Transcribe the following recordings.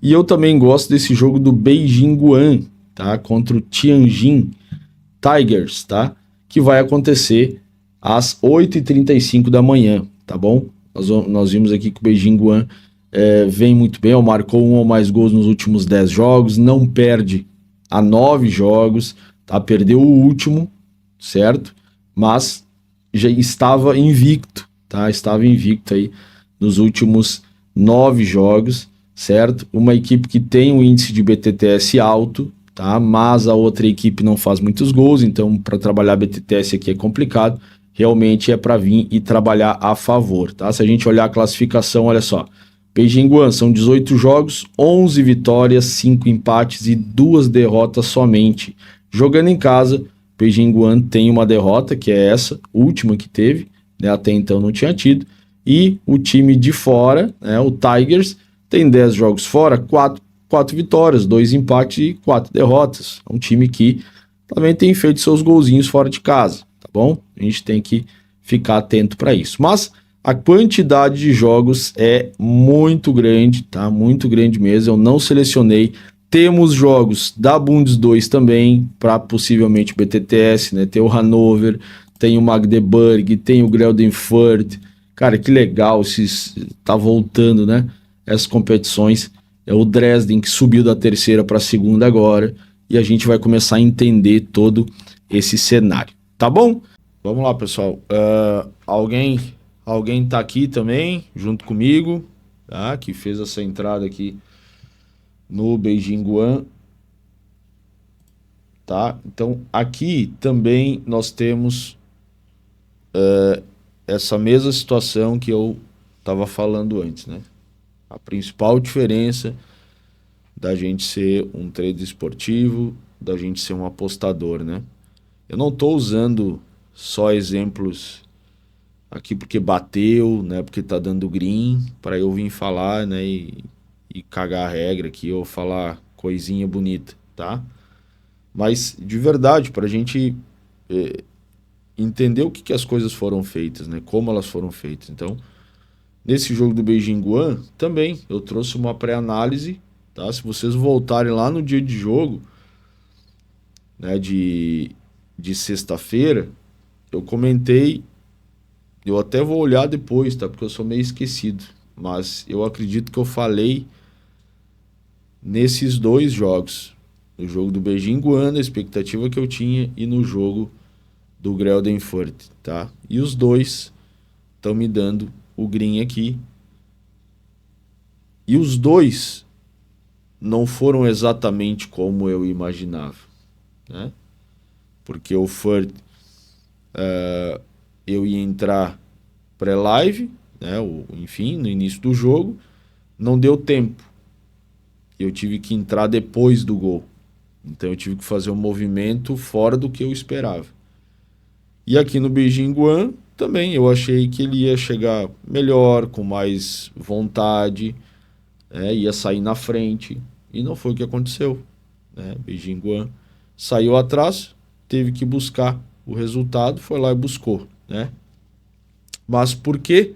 E eu também gosto desse jogo do Beijing Guan, tá? Contra o Tianjin Tigers, tá? Que vai acontecer às 8h35 da manhã, tá bom? Nós vimos aqui que o Beijing Guan vem muito bem, marcou 1 ou mais gols nos últimos 10 jogos, não perde há 9 jogos, tá? Perdeu o último, certo? Mas já estava invicto, tá? Estava invicto aí nos últimos 9 jogos, certo? Uma equipe que tem um índice de BTTS alto, tá? Mas a outra equipe não faz muitos gols, então para trabalhar BTTS aqui é complicado. Realmente é para vir e trabalhar a favor, tá? Se a gente olhar a classificação, olha só. Beijing Guan são 18 jogos, 11 vitórias, 5 empates e 2 derrotas somente. Jogando em casa, Beijing Guan tem uma derrota, que é essa, última que teve, né? Até então não tinha tido. E o time de fora, né, o Tigers, tem 10 jogos fora, 4 vitórias, 2 empates e 4 derrotas. É um time que também tem feito seus golzinhos fora de casa, tá bom? A gente tem que ficar atento para isso. Mas a quantidade de jogos é muito grande, tá? Muito grande mesmo. Eu não selecionei. Temos jogos da Bundes 2 também, para possivelmente o BTTS, né? Tem o Hannover, tem o Magdeburg, tem o Greuther. Cara, que legal, tá voltando, né? Essas competições. É o Dresden que subiu da terceira para a segunda agora e a gente vai começar a entender todo esse cenário, tá bom? Vamos lá, pessoal. Alguém tá aqui também, junto comigo, tá? Que fez essa entrada aqui no Beijing Guan, tá? Então, aqui também nós temos essa mesma situação que eu estava falando antes, né? A principal diferença da gente ser um trader esportivo, da gente ser um apostador, né? Eu não estou usando só exemplos aqui porque bateu, né? Porque tá dando green, para eu vir falar, né? E cagar a regra aqui ou falar coisinha bonita, tá? Mas de verdade, para a gente entender o que as coisas foram feitas, né? Como elas foram feitas. Então, nesse jogo do Beijing Guan, também eu trouxe uma pré-análise, tá? Se vocês voltarem lá no dia de jogo, né, de sexta-feira, eu comentei, eu até vou olhar depois, tá? Porque eu sou meio esquecido, mas eu acredito que eu falei nesses 2 jogos, no jogo do Beijing Guan, a expectativa que eu tinha, e no jogo do Greuther, tá? E os 2 estão me dando o green aqui. E os 2 não foram exatamente como eu imaginava, né? Porque o Furt eu ia entrar pré-live, né? Enfim, no início do jogo, não deu tempo. Eu tive que entrar depois do gol. Então eu tive que fazer um movimento fora do que eu esperava. E aqui no Beijing Guan também eu achei que ele ia chegar melhor, com mais vontade, ia sair na frente. E não foi o que aconteceu, né? Beijing Guan saiu atrás, teve que buscar o resultado, foi lá e buscou, né? Mas por que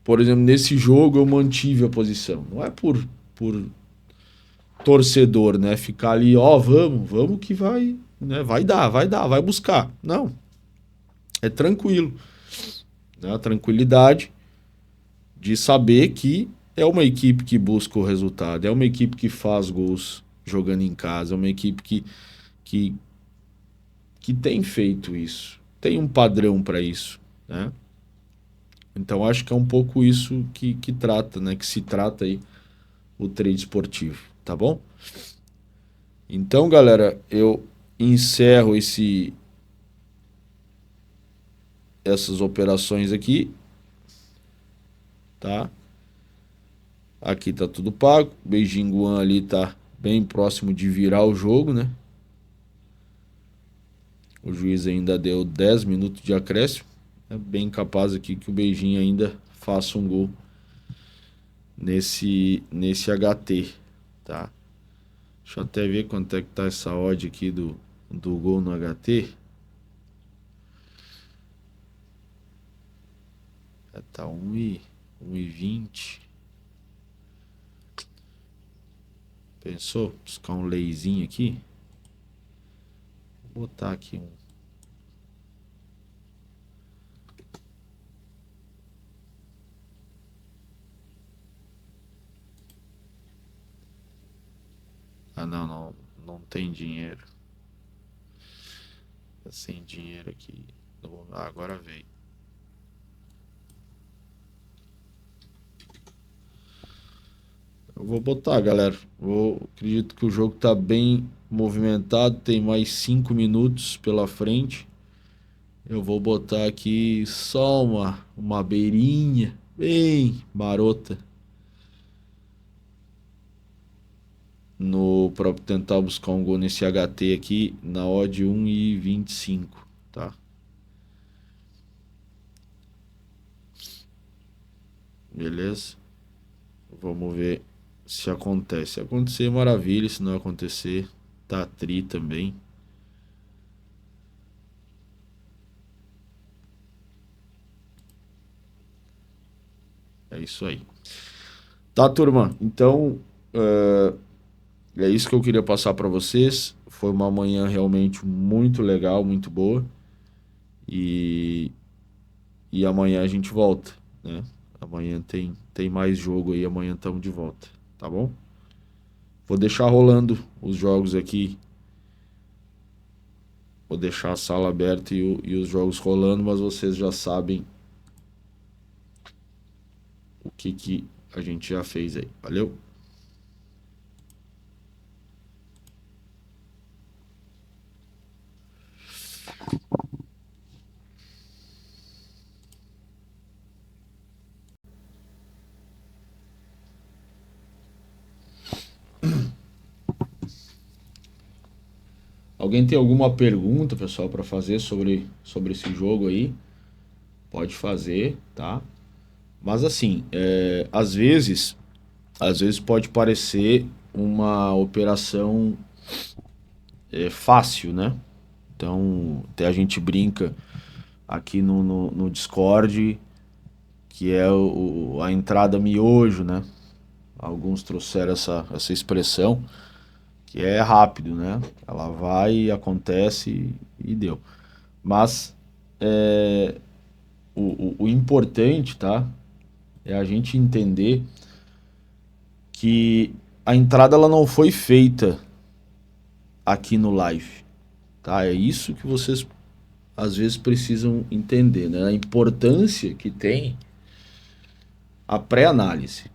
por exemplo, nesse jogo eu mantive a posição? Não é por torcedor, né? Ficar ali, vamos que vai, né? Vai dar, vai buscar. Não. É tranquilo, né? A tranquilidade de saber que é uma equipe que busca o resultado, é uma equipe que faz gols jogando em casa, é uma equipe que, que tem feito isso, tem um padrão para isso, né? Então acho que é um pouco isso que trata, né? Que se trata aí o trade esportivo, tá bom? Então, galera, eu encerro essas operações aqui, tá? Aqui tá tudo pago. Beijing Guan ali tá bem próximo de virar o jogo, né? O juiz ainda deu 10 minutos de acréscimo. É bem capaz aqui que o Beijing ainda faça um gol nesse HT, tá? Deixa eu até ver quanto é que tá essa odd aqui do gol no HT. Tá 1,20. Pensou? Buscar um leizinho aqui. Vou botar aqui um. Ah, não tem dinheiro. Tá sem dinheiro aqui. Ah, agora veio. Eu vou botar, galera. Acredito que o jogo tá bem movimentado. Tem mais 5 minutos pela frente. Eu vou botar aqui só uma beirinha bem marota no para tentar buscar um gol nesse HT aqui na odd 1,25, tá? Beleza? Vamos ver se acontece. Se acontecer, maravilha. Se não acontecer, tá tri também. É isso aí. Tá, turma? Então, é isso que eu queria passar para vocês. Foi uma manhã realmente muito legal, muito boa. E, e amanhã a gente volta, né? Amanhã tem mais jogo aí. Amanhã estamos de volta, tá bom? Vou deixar rolando os jogos aqui. Vou deixar a sala aberta e os jogos rolando, mas vocês já sabem o que a gente já fez aí. Valeu? Alguém tem alguma pergunta, pessoal, para fazer sobre esse jogo aí? Pode fazer, tá? Mas assim, às vezes pode parecer uma operação fácil, né? Então, até a gente brinca aqui no Discord, que é a entrada miojo, né? Alguns trouxeram essa expressão, que é rápido, né? Ela vai, acontece e deu. Mas o importante, tá? É a gente entender que a entrada ela não foi feita aqui no live, tá? É isso que vocês às vezes precisam entender, né? A importância que tem a pré-análise,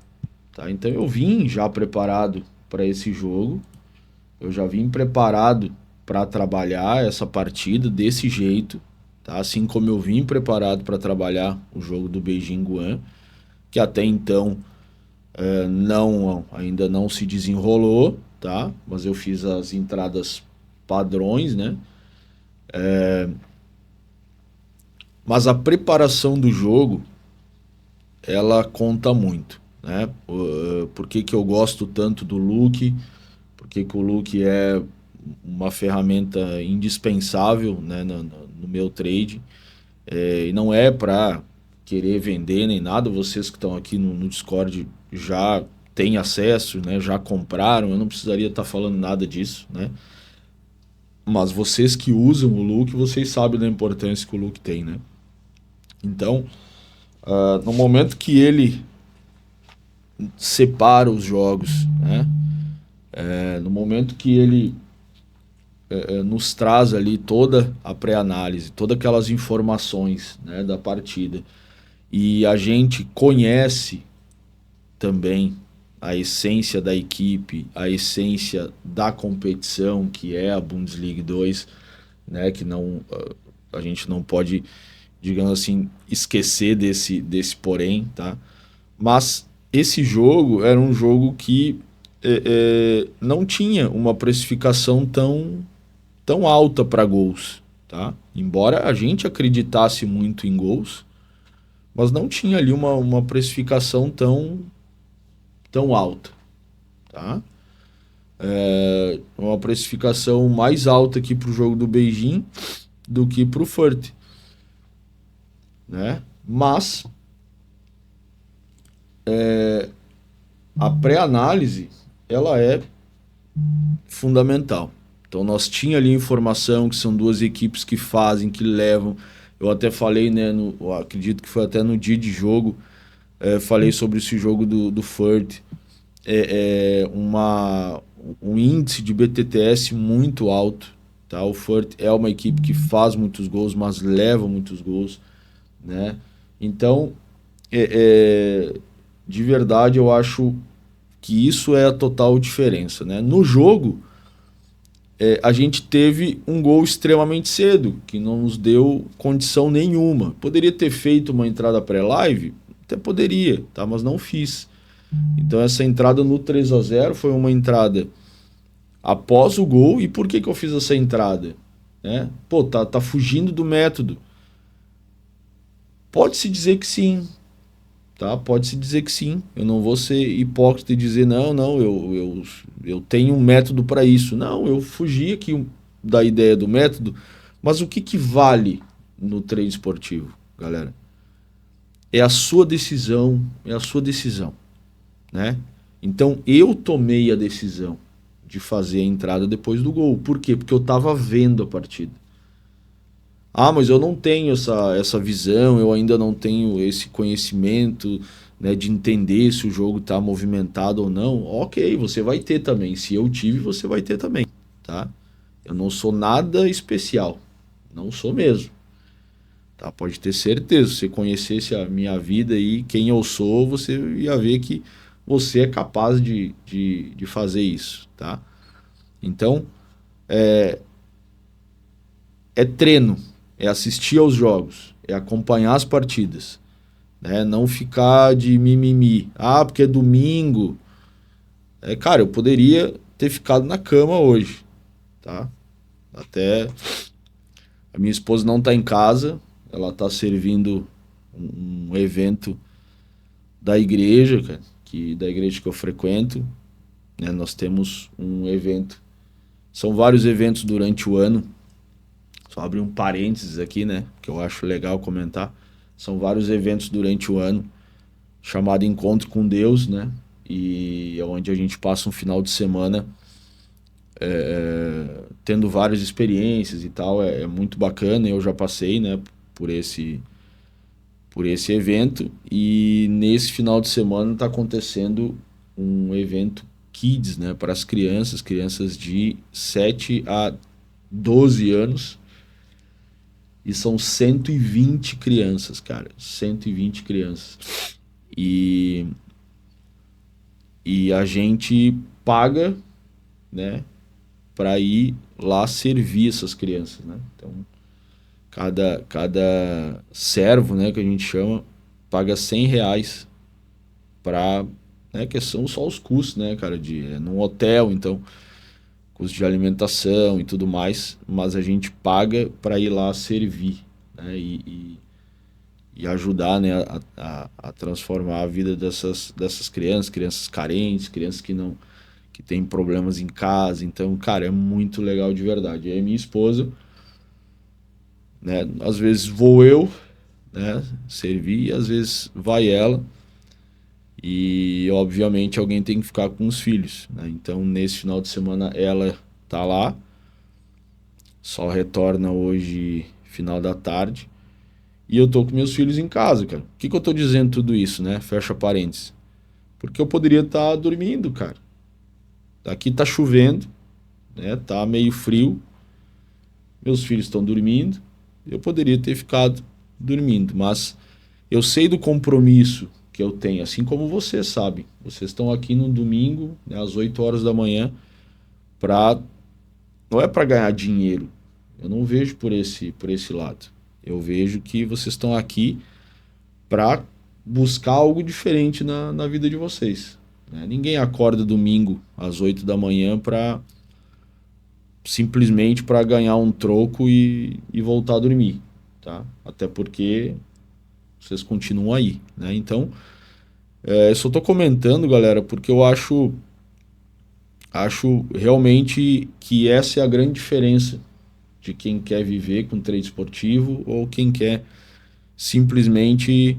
tá? Então eu vim já preparado para esse jogo, eu já vim preparado para trabalhar essa partida desse jeito, tá? Assim como eu vim preparado para trabalhar o jogo do Beijing Guan, que até então ainda não se desenrolou, tá? Mas eu fiz as entradas padrões, né? Mas a preparação do jogo, ela conta muito, né? Por que que eu gosto tanto do Look? Por que que o Look é uma ferramenta indispensável, né, no meu trade? E não é para querer vender nem nada. Vocês que estão aqui no Discord já têm acesso, né? Já compraram. Eu não precisaria estar falando nada disso, né? Mas vocês que usam o Look, vocês sabem da importância que o Look tem, né? Então, no momento que ele separa os jogos, né? No momento que ele nos traz ali toda a pré-análise, todas aquelas informações, né, da partida, e a gente conhece também a essência da equipe, a essência da competição, que é a Bundesliga 2, né, que não a gente não pode, digamos assim, esquecer desse porém, tá? Mas esse jogo era um jogo que não tinha uma precificação tão alta para gols, tá? Embora a gente acreditasse muito em gols, mas não tinha ali uma precificação tão alta, tá? Uma precificação mais alta aqui pro jogo do Beijing do que pro Furt, né? Mas a pré-análise ela é fundamental. Então nós tinha ali informação que são duas equipes que fazem, que levam. Eu até falei, né, eu acredito que foi até no dia de jogo, falei sobre esse jogo do Furt. Um índice de BTTS muito alto. Tá? O Furt é uma equipe que faz muitos gols, mas leva muitos gols. Né? Então, de verdade, eu acho que isso é a total diferença. Né? No jogo, a gente teve um gol extremamente cedo, que não nos deu condição nenhuma. Poderia ter feito uma entrada pré-live? Até poderia, tá? Mas não fiz. Então essa entrada no 3-0 foi uma entrada após o gol. E por que eu fiz essa entrada? Né? Pô, tá fugindo do método. Pode-se dizer que sim, tá? Pode-se dizer que sim. Eu não vou ser hipócrita e dizer, não, eu tenho um método para isso. Não, eu fugi aqui da ideia do método, mas o que vale no trade esportivo, galera? É a sua decisão, né? Então eu tomei a decisão de fazer a entrada depois do gol. Por quê? Porque eu estava vendo a partida. Ah, mas eu não tenho essa visão, eu ainda não tenho esse conhecimento, né, de entender se o jogo está movimentado ou não. Ok, você vai ter também. Se eu tive, você vai ter também, tá? Eu não sou nada especial. Não sou mesmo. Tá? Pode ter certeza. Se você conhecesse a minha vida e quem eu sou, você ia ver que você é capaz de fazer isso, tá? Então, é treino, é assistir aos jogos, é acompanhar as partidas, né? Não ficar de mimimi. Ah, porque é domingo. Cara, eu poderia ter ficado na cama hoje, tá? Até a minha esposa não tá em casa, ela tá servindo um evento da igreja, cara, da igreja que eu frequento, né? Nós temos um evento, são vários eventos durante o ano. Só abrir um parênteses aqui, né? Que eu acho legal comentar. São vários eventos durante o ano, chamado Encontro com Deus, né? E é onde a gente passa um final de semana tendo várias experiências e tal. É muito bacana. Eu já passei, né? Por esse evento. E nesse final de semana está acontecendo um evento Kids, né? Para as crianças de 7 a 12 anos. E são 120 crianças, cara. 120 crianças. E a gente paga, né, para ir lá servir essas crianças, né? Então, cada servo, né, que a gente chama, paga R$ 100 para, né, que são só os custos, né, cara, num hotel, então custo de alimentação e tudo mais, mas a gente paga para ir lá servir, né, e ajudar, né, a transformar a vida dessas crianças carentes, crianças que têm problemas em casa. Então, cara, é muito legal de verdade. E aí minha esposa, né, às vezes vou eu, né, servir, e às vezes vai ela. E obviamente alguém tem que ficar com os filhos, né? Então nesse final de semana ela tá lá, só retorna hoje final da tarde, e eu tô com meus filhos em casa, cara. Por que eu tô dizendo tudo isso, né? Fecha parênteses. Porque eu poderia estar dormindo, cara. Aqui tá chovendo, né? Tá meio frio. Meus filhos estão dormindo. Eu poderia ter ficado dormindo, mas eu sei do compromisso que eu tenho, assim como vocês sabem. Vocês estão aqui no domingo, né, às 8 horas da manhã, não é para ganhar dinheiro. Eu não vejo por esse lado. Eu vejo que vocês estão aqui para buscar algo diferente na vida de vocês, né? Ninguém acorda domingo às 8 da manhã para simplesmente para ganhar um troco e voltar a dormir, tá? Até porque vocês continuam aí, né? Então, eu só tô comentando, galera, porque eu acho realmente que essa é a grande diferença de quem quer viver com trade esportivo ou quem quer simplesmente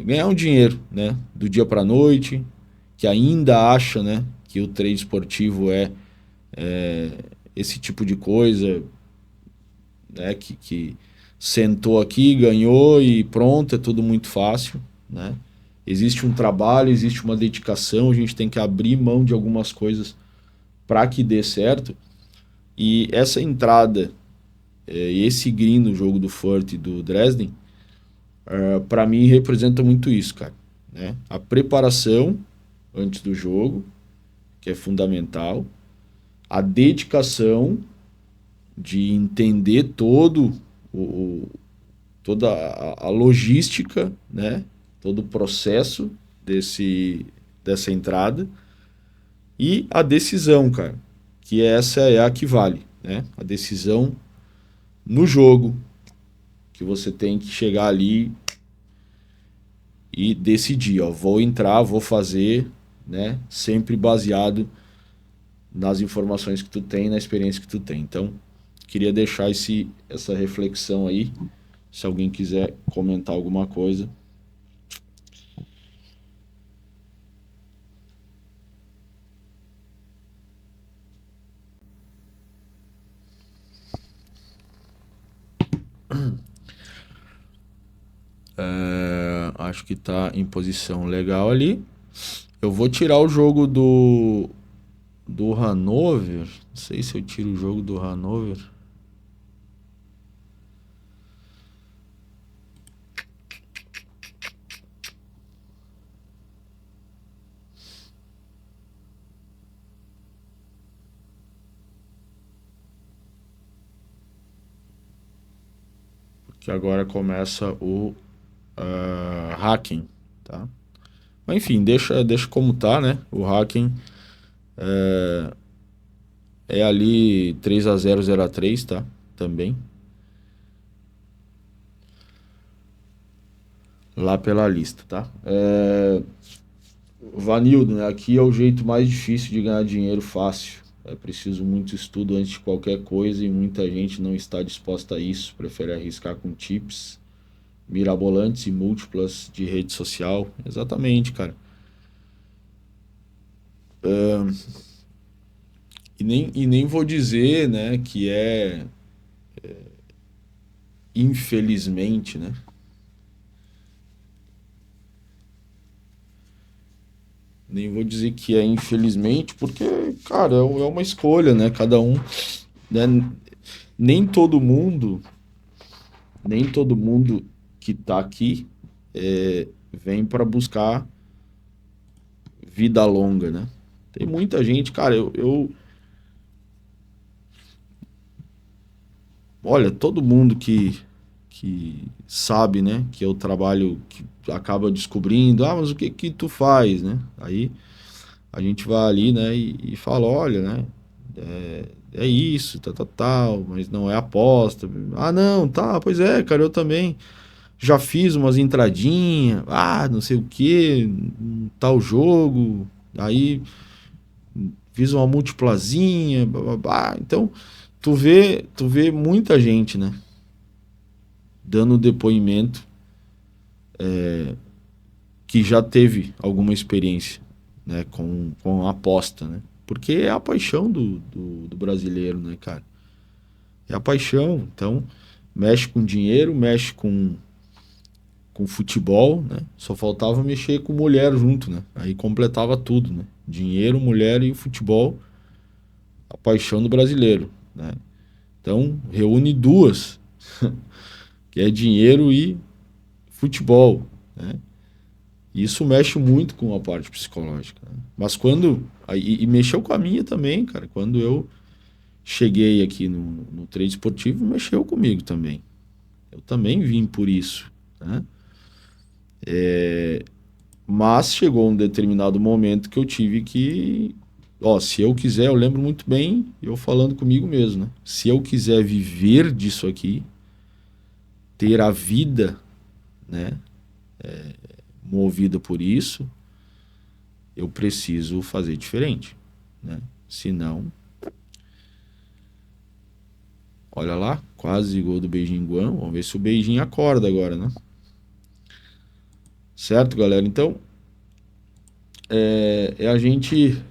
ganhar um dinheiro, né? Do dia para noite, que ainda acha, né, que o trade esportivo é esse tipo de coisa, né? Que sentou aqui, ganhou e pronto, é tudo muito fácil, né? Existe um trabalho, existe uma dedicação, a gente tem que abrir mão de algumas coisas para que dê certo. E essa entrada, esse green no jogo do Furt e do Dresden, para mim representa muito isso, cara, né? A preparação antes do jogo, que é fundamental, a dedicação de entender toda a logística, né? Todo o processo dessa entrada e a decisão, cara, que essa é a que vale, né? A decisão no jogo, que você tem que chegar ali e decidir, ó, vou entrar, vou fazer, né? Sempre baseado nas informações que tu tem, na experiência que tu tem. Então, queria deixar essa reflexão aí. Se alguém quiser comentar alguma coisa. Acho que tá em posição legal ali. Eu vou tirar o jogo do Hannover. Não sei se eu tiro o jogo do Hannover. Porque agora começa o hacking, tá? Mas enfim, deixa como tá, né? O hacking é ali 3-0, 0-3, tá? Também. Lá pela lista, tá? Vanildo, né? Aqui é o jeito mais difícil de ganhar dinheiro fácil. É preciso muito estudo antes de qualquer coisa e muita gente não está disposta a isso. Prefere arriscar com tips mirabolantes e múltiplas de rede social. Exatamente, cara. E nem vou dizer, né, que infelizmente, né? Nem vou dizer que é infelizmente, porque, cara, é uma escolha, né? Cada um, né? Nem todo mundo, nem todo mundo que tá aqui vem para buscar vida longa, né? Tem muita gente, cara, olha, todo mundo que sabe, né, que eu trabalho, que acaba descobrindo, mas o que que tu faz, né? Aí a gente vai ali, né, e fala, olha, né, é isso, tal, mas não é aposta. Ah, não, tá, pois é, cara, eu também já fiz umas entradinhas, não sei o que, tal jogo, aí fiz uma multiplazinha, bababá. Então, tu vê muita gente, né, dando depoimento que já teve alguma experiência, né, com a aposta, né? Porque é a paixão do brasileiro, né, cara? É a paixão. Então, mexe com dinheiro, mexe com futebol, né? Só faltava mexer com mulher junto, né? Aí completava tudo, né? Dinheiro, mulher e futebol, a paixão do brasileiro, né? Então, reúne duas, que é dinheiro e futebol, né? Isso mexe muito com a parte psicológica, né? Mas e mexeu com a minha também, cara. Quando eu cheguei aqui no trade esportivo, mexeu comigo também. Eu também vim por isso, né? Mas chegou um determinado momento que eu tive que, se eu quiser, eu lembro muito bem, eu falando comigo mesmo, né? Se eu quiser viver disso aqui, ter a vida, né, movida por isso, eu preciso fazer diferente, né? Senão, olha lá, quase gol do Beijing Guan. Vamos ver se o Beijing acorda agora, né? Certo, galera? Então, é a gente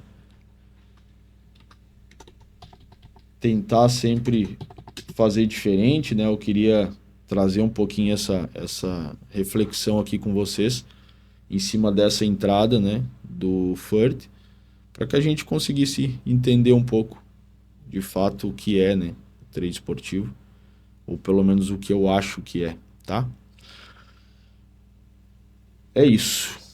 tentar sempre fazer diferente, né? Eu queria trazer um pouquinho essa reflexão aqui com vocês em cima dessa entrada, né, do FURT, para que a gente conseguisse entender um pouco de fato o que é, né, o trade esportivo, ou pelo menos o que eu acho que é, tá? É isso.